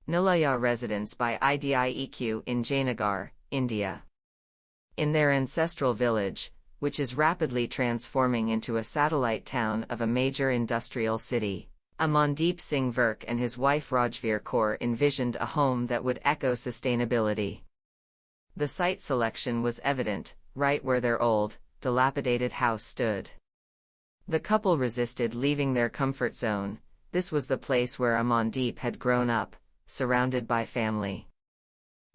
Nilaya residents by IDIEQ in Jainagar, India. In their ancestral village, which is rapidly transforming into a satellite town of a major industrial city, Amandeep Singh Virk and his wife Rajveer Kaur envisioned a home that would echo sustainability. The site selection was evident, right where their old, dilapidated house stood. The couple resisted leaving their comfort zone. This was the place where Amandeep had grown up, surrounded by family.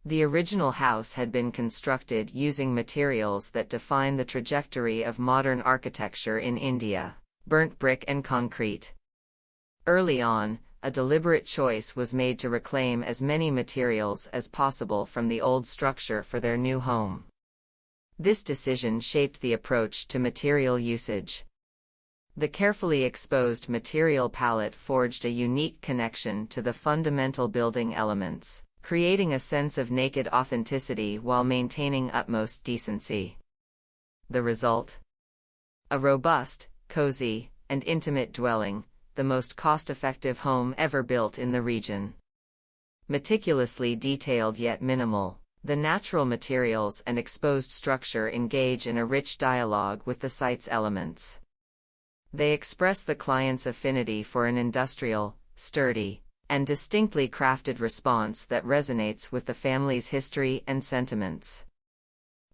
The original house had been constructed using materials that define the trajectory of modern architecture in India: burnt brick and concrete. Early on, a deliberate choice was made to reclaim as many materials as possible from the old structure for their new home. This decision shaped the approach to material usage. The carefully exposed material palette forged a unique connection to the fundamental building elements, creating a sense of naked authenticity while maintaining utmost decency. The result? A robust, cozy, and intimate dwelling, the most cost-effective home ever built in the region. Meticulously detailed yet minimal, the natural materials and exposed structure engage in a rich dialogue with the site's elements. They express the client's affinity for an industrial, sturdy, and distinctly crafted response that resonates with the family's history and sentiments.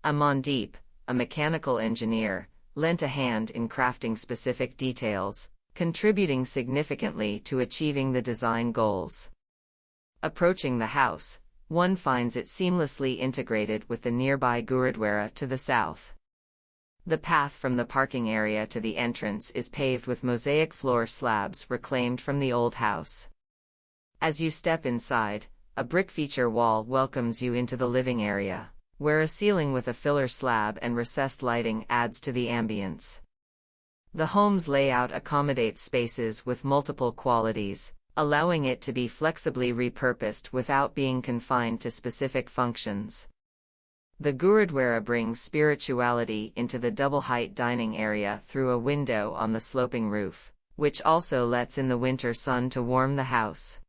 Amandeep, a mechanical engineer, lent a hand in crafting specific details, contributing significantly to achieving the design goals. Approaching the house, one finds it seamlessly integrated with the nearby Gurudwara to the south. The path from the parking area to the entrance is paved with mosaic floor slabs reclaimed from the old house. As you step inside, a brick feature wall welcomes you into the living area, where a ceiling with a filler slab and recessed lighting adds to the ambience. The home's layout accommodates spaces with multiple qualities, allowing it to be flexibly repurposed without being confined to specific functions. The Gurudwara brings spirituality into the double-height dining area through a window on the sloping roof, which also lets in the winter sun to warm the house.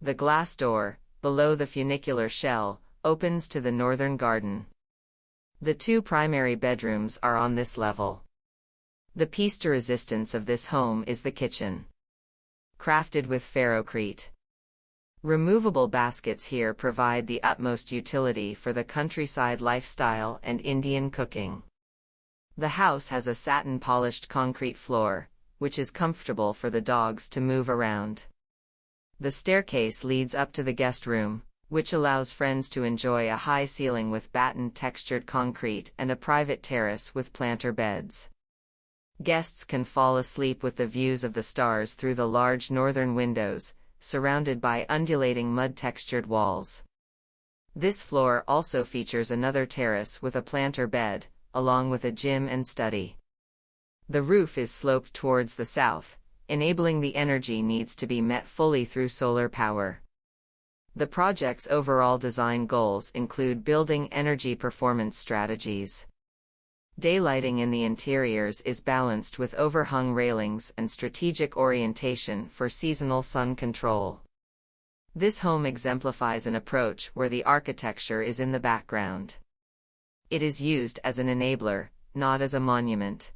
The glass door, below the funicular shell, opens to the northern garden. The two primary bedrooms are on this level. The piece de resistance of this home is the kitchen. Crafted with ferrocrete. Removable baskets here provide the utmost utility for the countryside lifestyle and Indian cooking. The house has a satin-polished concrete floor, which is comfortable for the dogs to move around. The staircase leads up to the guest room, which allows friends to enjoy a high ceiling with batten-textured concrete and a private terrace with planter beds. Guests can fall asleep with the views of the stars through the large northern windows, surrounded by undulating mud-textured walls. This floor also features another terrace with a planter bed, along with a gym and study. The roof is sloped towards the south, enabling the energy needs to be met fully through solar power. The project's overall design goals include building energy performance strategies. Daylighting in the interiors is balanced with overhung railings and strategic orientation for seasonal sun control. This home exemplifies an approach where the architecture is in the background. It is used as an enabler, not as a monument.